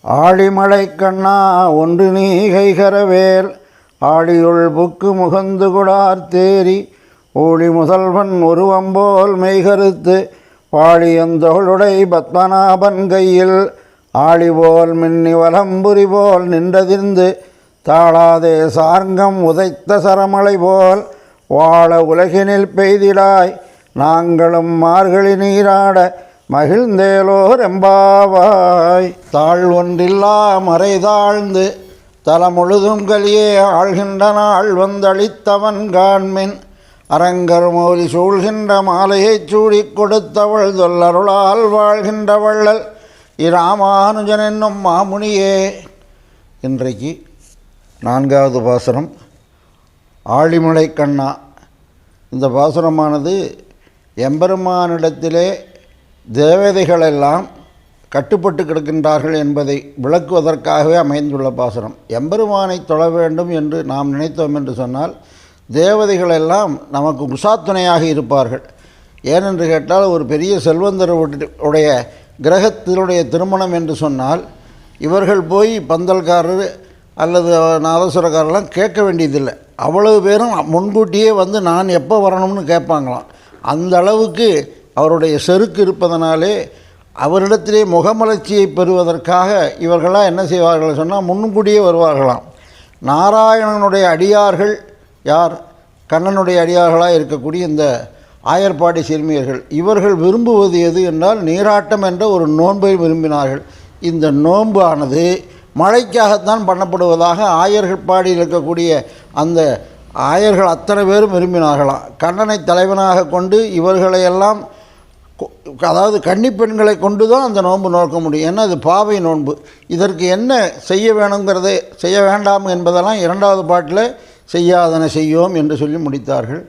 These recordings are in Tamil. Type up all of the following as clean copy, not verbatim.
ஆழிமலை கண்ணா ஒன்று நீ கைகரவேல் ஆழியுள் புக்கு முகந்து குடார் தேரி ஊழி முதல்வன் உருவம்போல் மெய்கருத்து வாழியந்தொழுடை பத்மநாபன் கையில் ஆழிபோல் மின்னி வலம்புரி போல் நின்றதிர்ந்து தாளாதே சார்ங்கம் உதைத்த சரமலை போல் வாழ உலகினில் பெய்திடாய் நாங்களும் மார்கழி நீராட மகிழ்ந்தேலோர் எம்பாவாய். தாழ் ஒன்றில்லா மறை தாழ்ந்து தலமுழுதும் கலியே ஆழ்கின்ற நாள் வந்தளித்தவன் காண்மின் அரங்கர் மௌலி சூழ்கின்ற மாலையைச் சூடிக் கொடுத்தவள் தொல்லருளால் வாழ்கின்ற வள்ளல் இராமானுஜன் என்னும் மாமுனியே. இன்றைக்கு 4வது பாசுரம் ஆழிமலை கண்ணா. இந்த பாசுரமானது எம்பெருமானிடத்திலே தேவதைகளெல்லாம் கட்டுப்பட்டு கிடக்கின்றார்கள் என்பதை விளக்குவதற்காகவே அமைந்துள்ள பாசுரம். எம்பெருமானை தொழ வேண்டும் என்று நாம் நினைத்தோம் என்று சொன்னால் தேவதைகளெல்லாம் நமக்கு உசாத்துணையாக இருப்பார்கள். ஏனென்று கேட்டால் ஒரு பெரிய செல்வந்தர் உடைய கிரகத்தினுடைய திருமணம் என்று சொன்னால் இவர்கள் போய் பந்தல்காரர் அல்லது நாதசுரக்காரெல்லாம் கேட்க வேண்டியதில்லை. அவ்வளவு பேரும் முன்கூட்டியே வந்து நான் எப்போ வரணும்னு கேட்பாங்களாம். அந்த அளவுக்கு அவருடைய செருக்கு இருப்பதனாலே அவரிடத்திலே முகமலர்ச்சியை பெறுவதற்காக இவர்களாம் என்ன செய்வார்கள் சொன்னால் முன்கூட்டியே வருவார்களாம். நாராயணனுடைய அடியார்கள் யார்? கண்ணனுடைய அடியார்களாக இருக்கக்கூடிய இந்த ஆயர்பாடி சிறுமியர்கள். இவர்கள் விரும்புவது எது என்றால் நீராட்டம் என்ற ஒரு நோன்பை விரும்பினார்கள். இந்த நோன்பு ஆனது மழைக்காகத்தான் பண்ணப்படுவதாக ஆயர்கள் பாடியில் இருக்கக்கூடிய அந்த ஆயர்கள் அத்தனை பேரும் விரும்பினார்களாம். கண்ணனை தலைவனாக கொண்டு இவர்களையெல்லாம், அதாவது கன்னிப்பெண்களை கொண்டு தான் அந்த நோன்பு நோக்க முடியும். ஏன்னா அது பாவை நோன்பு. இதற்கு என்ன செய்ய வேணுங்கிறதை செய்ய வேண்டாம் என்பதெல்லாம் 2வது பாட்டில் செய்யாதன செய்யோம் என்று சொல்லி முடித்தார்கள்.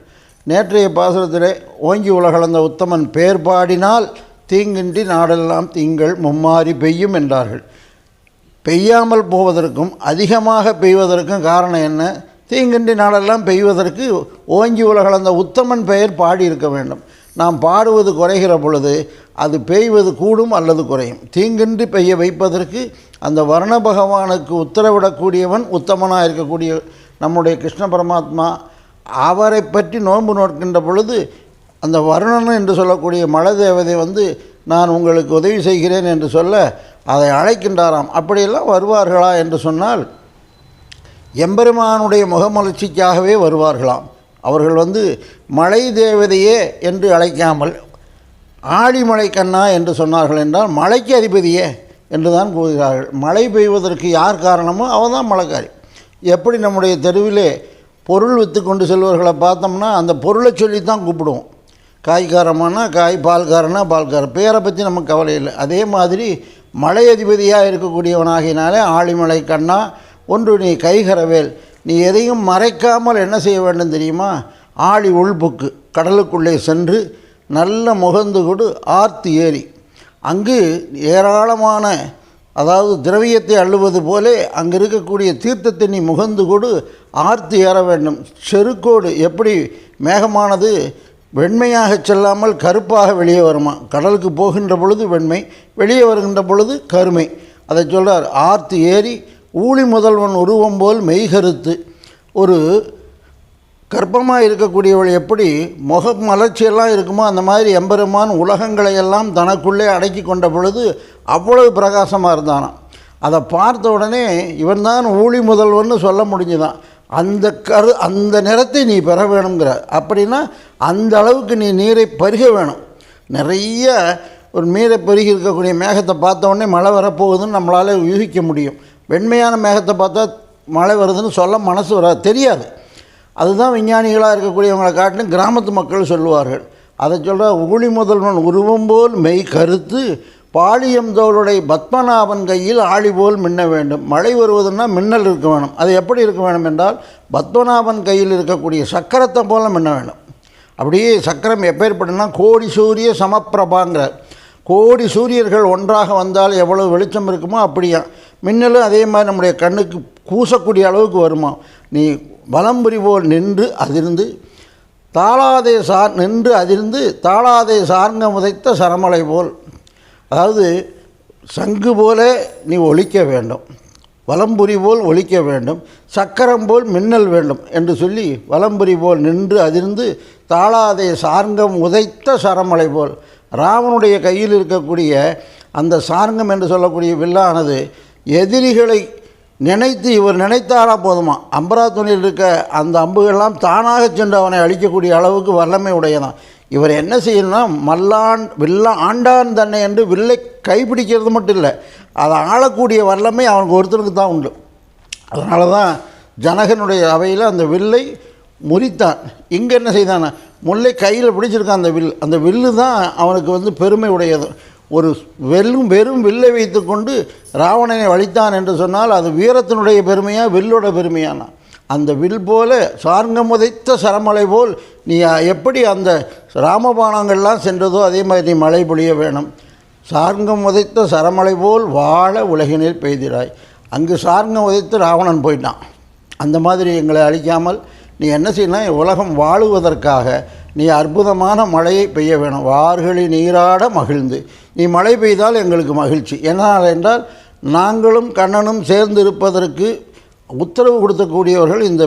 நேற்றைய பாசுரத்திலே ஓங்கி உலகளந்த உத்தமன் பேர் பாடினால் தீங்கின்றி நாடெல்லாம் திங்கள் மும்மாறி பெய்யும் என்றார்கள். பெய்யாமல் போவதற்கும் அதிகமாக பெய்வதற்கும் காரணம் என்ன? தீங்கின்றி நாடெல்லாம் பெய்வதற்கு ஓங்கி உலகளந்த உத்தமன் பெயர் பாடியிருக்க வேண்டும். நாம் பாடுவது குறைகிற பொழுது அது பெய்வது கூடும் அல்லது குறையும். தீங்கின்றி பெய்ய வைப்பதற்கு அந்த வர்ண பகவானுக்கு உத்தரவிடக்கூடியவன் உத்தமனாக இருக்கக்கூடிய நம்முடைய கிருஷ்ண பரமாத்மா. அவரை பற்றி நோன்பு நோக்கின்ற பொழுது அந்த வருணன் என்று சொல்லக்கூடிய மழை தேவதை வந்து நான் உங்களுக்கு உதவி செய்கிறேன் என்று சொல்ல அதை அழைக்கின்றாராம். அப்படியெல்லாம் வருவார்களா என்று சொன்னால் எம்பெருமானுடைய முகமலர்ச்சிக்காகவே வருவார்களாம். அவர்கள் வந்து மழை தேவதையே என்று அழைக்காமல் ஆழிமலை கண்ணா என்று சொன்னார்கள் என்றால் மழைக்கு அதிபதியே என்று தான் கூறுகிறார்கள். மழை பெய்வதற்கு யார் காரணமோ அவன் தான் மழைக்காரி. எப்படி நம்முடைய தெருவிலே பொருள் விற்று கொண்டு செல்வர்களை பார்த்தோம்னா அந்த பொருளை சொல்லித்தான் கூப்பிடுவோம். காய்காரமானா காய், பால்காரனா பால்காரன், பேரை பற்றி நமக்கு கவலை இல்லை. அதே மாதிரி மலை அதிபதியாக இருக்கக்கூடியவனாகினாலே ஆழிமலை கண்ணா ஒன்று நீ கைகரவேல். நீ எதையும் மறைக்காமல் என்ன செய்ய வேண்டும் தெரியுமா? ஆழி உள்புக்கு கடலுக்குள்ளே சென்று நல்ல முகந்து கொடு ஆர்த்து ஏறி அங்கு ஏராளமான, அதாவது திரவியத்தை அள்ளுவது போலே அங்கே இருக்கக்கூடிய தீர்த்தத்தை நீ முகந்து கொடு ஆர்த்து ஏற வேண்டும். செருக்கோடு எப்படி மேகமானது வெண்மையாக செல்லாமல் கருப்பாக வெளியே வருமா? கடலுக்கு போகின்ற பொழுது வெண்மை, வெளியே வருகின்ற பொழுது கருமை. அதை சொல்கிறார். ஆர்த்து ஏறி ஊழி முதல்வன் உருவம் போல் மெய்கருத்து. ஒரு கர்ப்பமாக இருக்கக்கூடியவள் எப்படி முக மலர்ச்சியெல்லாம் இருக்குமோ அந்த மாதிரி எம்பெருமான் உலகங்களையெல்லாம் தனக்குள்ளே அடக்கி கொண்ட பொழுது அவ்வளவு பிரகாசமாக இருந்தானான். அதை பார்த்த உடனே இவன் தான் ஊழி முதல்வன்னு சொல்ல முடிஞ்சுதான். அந்த நிறத்தை நீ பெற வேணுங்கிற. அப்படின்னா அந்த அளவுக்கு நீ நீரை பருக வேணும். நிறைய ஒரு நீரை பருகி இருக்கக்கூடிய மேகத்தை பார்த்த உடனே மழை வரப்போகுதுன்னு நம்மளால் யூகிக்க முடியும். வெண்மையான மேகத்தை பார்த்தா மழை வருதுன்னு சொல்ல மனசு வராது, தெரியாது. அதுதான் விஞ்ஞானிகளாக இருக்கக்கூடியவங்களை காட்டிலும் கிராமத்து மக்கள் சொல்லுவார்கள். அதை சொல்கிற ஊழி முதல்வன் உருவம் போல் மெய் கருத்து பாளியம் தோளுடைய பத்மநாபன் கையில் ஆழி போல் மின்ன வேண்டும். மழை வருவதுன்னா மின்னல் இருக்க வேணும். அது எப்படி இருக்க வேண்டும் என்றால் பத்மநாபன் கையில் இருக்கக்கூடிய சக்கரத்தை போல மின்ன வேண்டும். அப்படியே சக்கரம் எப்பேற்படுனா கோடி சூரிய சமப்பிரபாங்கிற, கோடி சூரியர்கள் ஒன்றாக வந்தால் எவ்வளவு வெளிச்சம் இருக்குமோ அப்படியா மின்னலும் அதே மாதிரி நம்முடைய கண்ணுக்கு கூசக்கூடிய அளவுக்கு வருமா. நீ வலம்புரி போல் நின்று அதிர்ந்து தாளாதே சார்ங்க உதைத்த சரமலை போல். அதாவது சங்கு போல நீ ஒலிக்க வேண்டும், வலம்புரி போல் ஒலிக்க வேண்டும், சக்கரம் போல் மின்னல் வேண்டும் என்று சொல்லி வலம்புரி போல் நின்று அதிர்ந்து தாளாதே சார்ங்கம் உதைத்த சரமலை போல் ராவனுடைய கையில் இருக்கக்கூடிய அந்த சார்ங்கம் என்று சொல்லக்கூடிய வில்லானது எதிரிகளை நினைத்து இவர் நினைத்தாரா போதுமா, அம்பராத்துணியில் இருக்க அந்த அம்புகள்லாம் தானாக சென்று அவனை அழிக்கக்கூடிய அளவுக்கு வல்லமை உடையதான். இவர் என்ன செய்யணும்னா ஆண்டான் தன்னை என்று வில்லை கைப்பிடிக்கிறது மட்டும் இல்லை, அதை ஆளக்கூடிய வல்லமை அவனுக்கு ஒருத்தருக்கு தான் உண்டு. அதனால தான் ஜனகனுடைய அவையில் அந்த வில்லை முறித்தான். இங்கே என்ன செய்தானா, முல்லை கையில் பிடிச்சிருக்கான் அந்த வில்லு தான் அவனுக்கு பெருமை உடையது. ஒரு வெறும் வில்லை வைத்து கொண்டு ராவணனை வலித்தான் என்று சொன்னால் அது வீரத்தினுடைய பெருமையா வில்லோட பெருமையானா, அந்த வில் போல சார்ங்கம் உதைத்த சரமலை போல் நீ எப்படி அந்த ராமபாணங்கள்லாம் சென்றதோ அதே மாதிரி நீ மழை பொழிய வேணும். சார்ங்கம் உதைத்த சரமலை போல் வாழ உலகினில் பெய்திராய். அங்கு சார்ங்கம் உதைத்து ராவணன் போயிட்டான். அந்த மாதிரி எங்களை அழிக்காமல் நீ என்ன செய்யணும், உலகம் வாழுவதற்காக நீ அற்புதமான மழையை பெய்ய வேணும். வார்களை நீராட மகிழ்ந்து நீ மழை பெய்தால் எங்களுக்கு மகிழ்ச்சி. என்னால் என்றால் நாங்களும் கண்ணனும் சேர்ந்து இருப்பதற்கு உத்தரவு கொடுக்கக்கூடியவர்கள் இந்த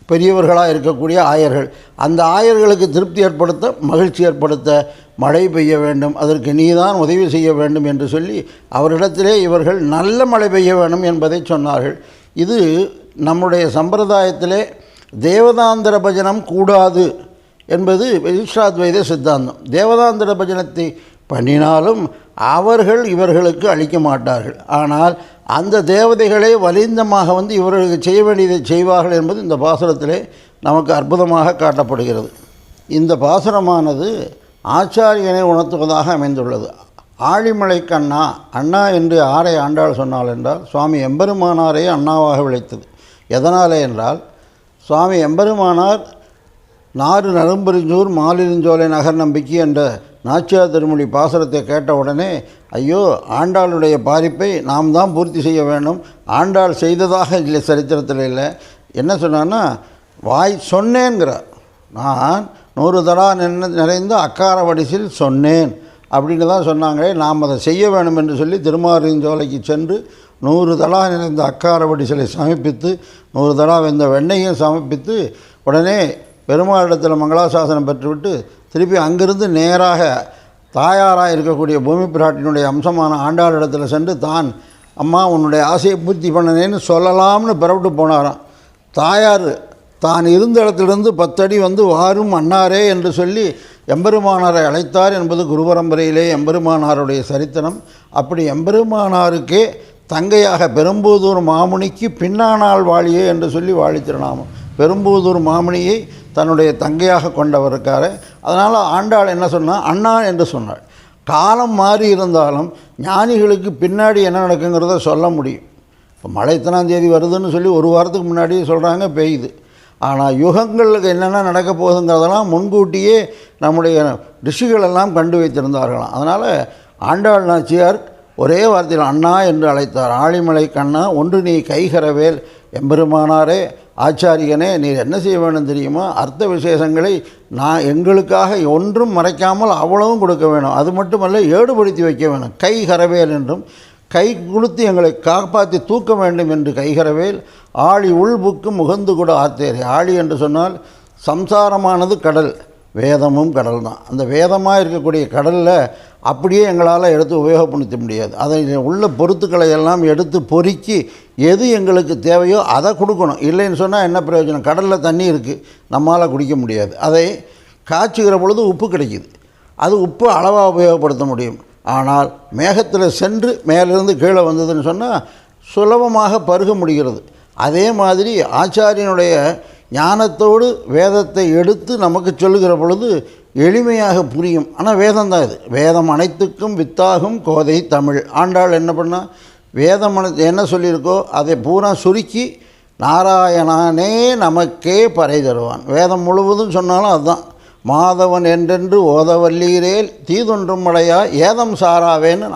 பெரியவர்களாக இருக்கக்கூடிய ஆயர்கள். அந்த ஆயர்களுக்கு திருப்தி ஏற்படுத்த, மகிழ்ச்சி ஏற்படுத்த மழை பெய்ய வேண்டும், அதற்கு நீதான் உதவி செய்ய வேண்டும் என்று சொல்லி அவரிடத்திலே இவர்கள் நல்ல மழை பெய்ய வேண்டும் என்பதை சொன்னார்கள். இது நம்முடைய சம்பிரதாயத்திலே தேவதாந்திர பஜனம் கூடாது என்பது விசிஷ்டாத்வைத சித்தாந்தம். தேவதாந்திர பஜனத்தை பண்ணினாலும் அவர்கள் இவர்களுக்கு அளிக்க மாட்டார்கள். ஆனால் அந்த தேவதைகளே வலிந்தமாக இவர்களுக்கு செய்ய வேண்டியதை செய்வார்கள் என்பது இந்த பாசுரத்திலே நமக்கு அற்புதமாக காட்டப்படுகிறது. இந்த பாசுரமானது ஆச்சாரியனை உணர்த்துவதாக அமைந்துள்ளது. ஆழிமலை கண்ணா, அண்ணா என்று ஆரை ஆண்டாள் சொன்னாள் என்றால் சுவாமி எம்பெருமானாரே அண்ணாவாக விளைத்தது. எதனாலே என்றால் சுவாமி எம்பெருமானார் நாறு நரும்பெருஞ்சூர் மாலிருஞ்சோலை நகர் நம்பிக்கை என்ற நாச்சியார் திருமொழி பாசுரத்தை கேட்ட உடனே ஐயோ ஆண்டாளுடைய பாரிப்பை நாம் தான் பூர்த்தி செய்ய வேண்டும், ஆண்டாள் செய்ததாக இல்லை, சரித்திரத்தில் இல்லை. என்ன சொன்னான்னா வாய் சொன்னேன்கிறார். நான் 100 தடா நிறைந்த அக்கார வடிசில் சொன்னேன் அப்படின்னு தான் சொன்னாங்களே, நாம் அதை செய்ய வேண்டும் என்று சொல்லி திருமாலிருஞ்சோலைக்கு சென்று 100 தடா நிறைந்த அக்கார வடிசலை சமர்ப்பித்து 100 தடா வெந்த வெண்ணையும் சமர்ப்பித்து உடனே பெருமாளிடத்தில் மங்களாசாசனம் பெற்றுவிட்டு திருப்பி அங்கிருந்து நேராக தாயாராக இருக்கக்கூடிய பூமி பிராட்டினுடைய அம்சமான ஆண்டாளிடத்தில் சென்று தான் அம்மா உன்னுடைய ஆசையை பூர்த்தி பண்ணனேன்னு சொல்லலாம்னு புறப்பட்டு போனாராம். தாயார் தான் இருந்த இடத்திலிருந்து 10 அடி வாரும் அன்னாரே என்று சொல்லி எம்பெருமானாரை அழைத்தார் என்பது குரு பரம்பரையிலே எம்பெருமானாருடைய சரித்திரம். அப்படி எம்பெருமானாருக்கே தங்கையாக பெரும்பூதூர் மாமுனிக்கு பின்னானால் வாழியே என்று சொல்லி வாழித்திருநாமம். பெரும்பூதூர் மாமுனியை தன்னுடைய தங்கையாக கொண்டவர் இருக்கார். அதனால் ஆண்டாள் என்ன சொன்னால் அண்ணா என்று சொன்னாள். காலம் மாறி இருந்தாலும் ஞானிகளுக்கு பின்னாடி என்ன நடக்குங்கிறத சொல்ல முடியும். இப்போ மழை இத்தனாம் தேதி வருதுன்னு சொல்லி 1 வாரத்துக்கு முன்னாடியே சொல்கிறாங்க, பெய்யுது. ஆனால் யுகங்களுக்கு என்னென்ன நடக்க போகுதுங்கிறதெல்லாம் முன்கூட்டியே நம்முடைய ரிஷிகளெல்லாம் கண்டு வைத்திருந்தார்களாம். அதனால் ஆண்டாள் நாச்சியார் ஒரே வார்த்தையில் அண்ணா என்று அழைத்தார். ஆழிமலை கண்ணா, ஒன்று நீ கைகரவேல் எம்பெருமானாரே ஆச்சாரியனே, நீர் என்ன செய்ய வேண்டும் தெரியுமா, அர்த்த விசேஷங்களை நான் எங்களுக்காக ஒன்றும் மறைக்காமல் அவ்வளவும் கொடுக்க வேணும். அது மட்டுமல்ல ஏடுபடுத்தி வைக்க வேணும். கைகரவேல் என்றும் கை கொடுத்து எங்களை காப்பாற்றி தூக்க வேண்டும் என்று கைகரவேல். ஆழி உள்புக்கு முகந்து கூட ஆத்தேரி. ஆழி என்று சொன்னால் சம்சாரமானது கடல், வேதமும் கடல் தான். அந்த வேதமாக இருக்கக்கூடிய கடலில் அப்படியே எங்களால் எடுத்து உபயோகப்படுத்த முடியாது. அதை உள்ள பொருத்துக்களை எல்லாம் எடுத்து பொறுக்கி எது எங்களுக்கு தேவையோ அதை கொடுக்கணும். இல்லைன்னு சொன்னால் என்ன பிரயோஜனம்? கடலில் தண்ணி இருக்குது, நம்மளால் குடிக்க முடியாது. அதை காய்ச்சுகிற பொழுது உப்பு கிடைக்கிது, அது உப்பு அளவாக உபயோகப்படுத்த முடியும். ஆனால் மேகத்தில் சென்று மேலிருந்து கீழே வந்ததுன்னு சொன்னால் சுலபமாக பருக முடிகிறது. அதே மாதிரி ஆச்சாரியனுடைய ஞானத்தோடு வேதத்தை எடுத்து நமக்கு சொல்லுகிற பொழுது எளிமையாக புரியும். ஆனால் வேதம் தான் இது. வேதம் அனைத்துக்கும் வித்தாகும் கோதை தமிழ். ஆண்டாள் என்ன பண்ணால் வேதம் என்ன சொல்லியிருக்கோ அதை பூரா சுருக்கி நாராயணனே நமக்கே பறை தருவான். வேதம் முழுவதும் சொன்னாலும் அதுதான். மாதவன் என்றென்று ஓதவல்லீரேல் தீதொன்றும் மழையா ஏதம் சாராவேன்னு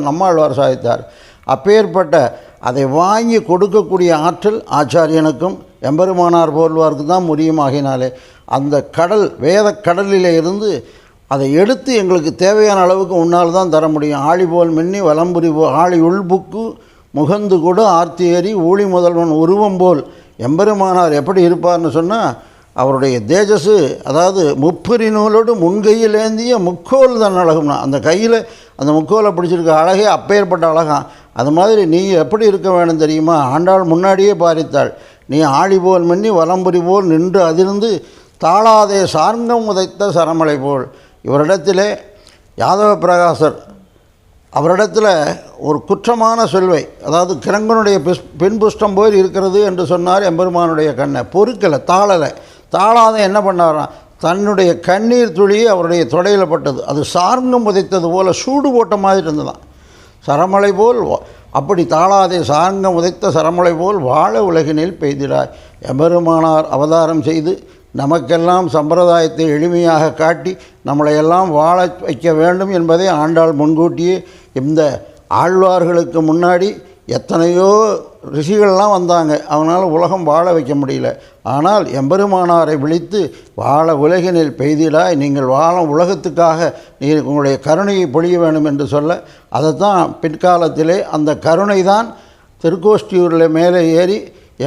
நம்மாழ்வார் சாதித்தார். அப்பேற்பட்ட அதை வாங்கி கொடுக்கக்கூடிய ஆற்றல் ஆச்சாரியனுக்கும் எம்பெருமானார் போல்வாருக்கு தான் முடியுமாகினாலே அந்த கடல் வேத கடலிலே இருந்து அதை எடுத்து எங்களுக்கு தேவையான அளவுக்கு உன்னால் தான் தர முடியும். ஆழி போல் மின்னி வலம்புரி போல் ஆழி உள்புக்கு முகந்து கூட ஆர்த்தி ஏறி ஊழி முதல்வன் உருவம் போல் எம்பெருமானார் எப்படி இருப்பார்னு சொன்னால், அவருடைய தேஜஸு, அதாவது முப்பரி நூலோடு முன்கையில் ஏந்திய முக்கோல் தான் அழகும்னா, அந்த கையில் அந்த முக்கோலை பிடிச்சிருக்க அழகே அப்பேற்பட்ட அழகாம். அது மாதிரி நீ எப்படி இருக்க வேணும் தெரியுமா? ஆண்டாள் முன்னாடியே பாரித்தாள், நீ ஆழி போல் மின்னி வலம்புரி போல் நின்று அதிர்ந்து தாளாதே சார்ங்கம் உதைத்த சரமலை போல். இவரிடத்திலே யாதவ பிரகாசர் அவரிடத்தில் ஒரு குற்றமான சொல்வை, அதாவது கிரங்கனுடைய பின்புஷ்டம் போல் இருக்கிறது என்று சொன்னார். எம்பெருமானுடைய கண்ணை பொறுக்கலை, தாளாத என்ன பண்ணாராம், தன்னுடைய கண்ணீர் துளி அவருடைய தொடையில் பட்டது. அது சார்ங்கம் உதைத்தது போல் சூடு போட்ட மாதிரி இருந்ததான். சரமலை போல் அப்படி தாளாதே சார்ங்கம் உதைத்த சரமலை போல் வாழ உலகினில் பெய்திடாய். எம்பெருமானார் அவதாரம் செய்து நமக்கெல்லாம் சம்பிரதாயத்தை எளிமையாக காட்டி நம்மளையெல்லாம் வாழ வைக்க வேண்டும் என்பதை ஆண்டாள் முன்கூட்டியே, இந்த ஆழ்வார்களுக்கு முன்னாடி எத்தனையோ ரிஷிகள்லாம் வந்தாங்க, அவனால் உலகம் வாழ வைக்க முடியல. ஆனால் எம்பெருமானாரை விழித்து வாழ உலகினில் பெய்திடாய், நீங்கள் வாழ உலகத்துக்காக நீங்கள் உங்களுடைய கருணையை பொழிய வேண்டும் என்று சொல்ல, அதைத்தான் பிற்காலத்திலே அந்த கருணை தான் திருக்கோஷ்டியூரில் மேலே ஏறி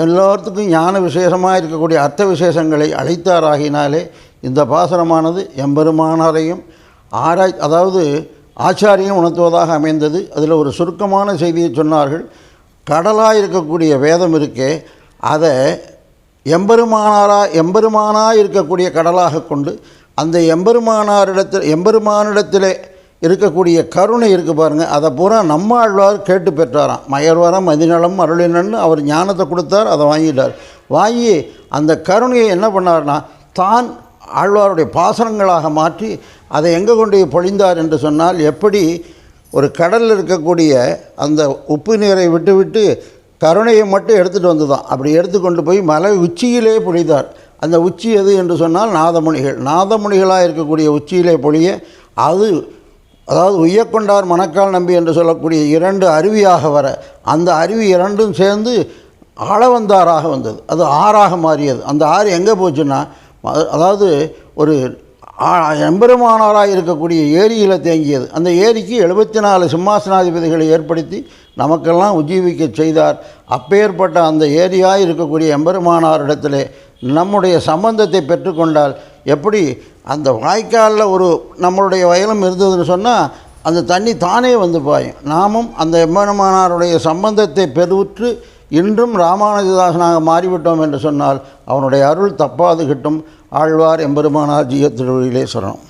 எல்லோருத்துக்கும் ஞான விசேஷமாக இருக்கக்கூடிய அர்த்த விசேஷங்களை அழைத்தாராகினாலே இந்த பாசுரமானது எம்பெருமானாரையும் அதாவது ஆச்சாரியம் உணர்த்துவதாக அமைந்தது. அதில் ஒரு சுருக்கமான செய்தியை சொன்னார்கள். கடலாக இருக்கக்கூடிய வேதம் இருக்கே, அதை எம்பெருமானாக இருக்கக்கூடிய கடலாக கொண்டு அந்த எம்பெருமானிடத்திலே இருக்கக்கூடிய கருணை இருக்குது பாருங்கள், அதை பூரா நம்மாழ்வார் கேட்டு பெற்றாராம். மயர்வரம் மதிநலம் அருளினன்னு அவர் ஞானத்தை கொடுத்தார், அதை வாங்கிட்டார். வாங்கி அந்த கருணையை என்ன பண்ணார்னா தான் ஆழ்வாருடைய பாசனங்களாக மாற்றி அதை எங்கே கொண்டு பொழிந்தார் என்று சொன்னால், எப்படி ஒரு கடலில் இருக்கக்கூடிய அந்த உப்பு நீரை விட்டு கருணையை மட்டும் எடுத்துகிட்டு வந்து தான் அப்படி எடுத்துக்கொண்டு போய் மலை உச்சியிலே பொழிந்தார். அந்த உச்சி எது என்று சொன்னால் நாதமுனிகளாக இருக்கக்கூடிய உச்சியிலே பொழிய, அது அதாவது உய்யக்கொண்டார் மணக்கால் நம்பி என்று சொல்லக்கூடிய 2 அருவியாக வர, அந்த அருவி 2ம் சேர்ந்து ஆளவந்தாராக வந்தது. அது ஆறாக மாறியது. அந்த ஆறு எங்கே போச்சுன்னா, அதாவது ஒரு எம்பெருமானாராக இருக்கக்கூடிய ஏரியில் தேங்கியது. அந்த ஏரிக்கு 74 சிம்மாசனாதிபதிகளை ஏற்படுத்தி நமக்கெல்லாம் உஜ்ஜீவிக்க செய்தார். அப்பேற்பட்ட அந்த ஏரியாக இருக்கக்கூடிய எம்பெருமானாரிடத்திலே நம்முடைய சம்பந்தத்தை பெற்றுக்கொண்டால், எப்படி அந்த வாய்க்காலில் ஒரு நம்மளுடைய வயலும் இருந்ததுன்னு சொன்னால் அந்த தண்ணி தானே வந்து பாயும். நாமும் அந்த எம்பெருமானாருடைய சம்பந்தத்தை பெறுற்று இன்றும் ராமானுஜதாசனாக மாறிவிட்டோம் என்று சொன்னால் அவனுடைய அருள் தப்பாது கிட்டும். ஆழ்வார் எம்பெருமானார் ஜீய திருவடியிலே சரணம்.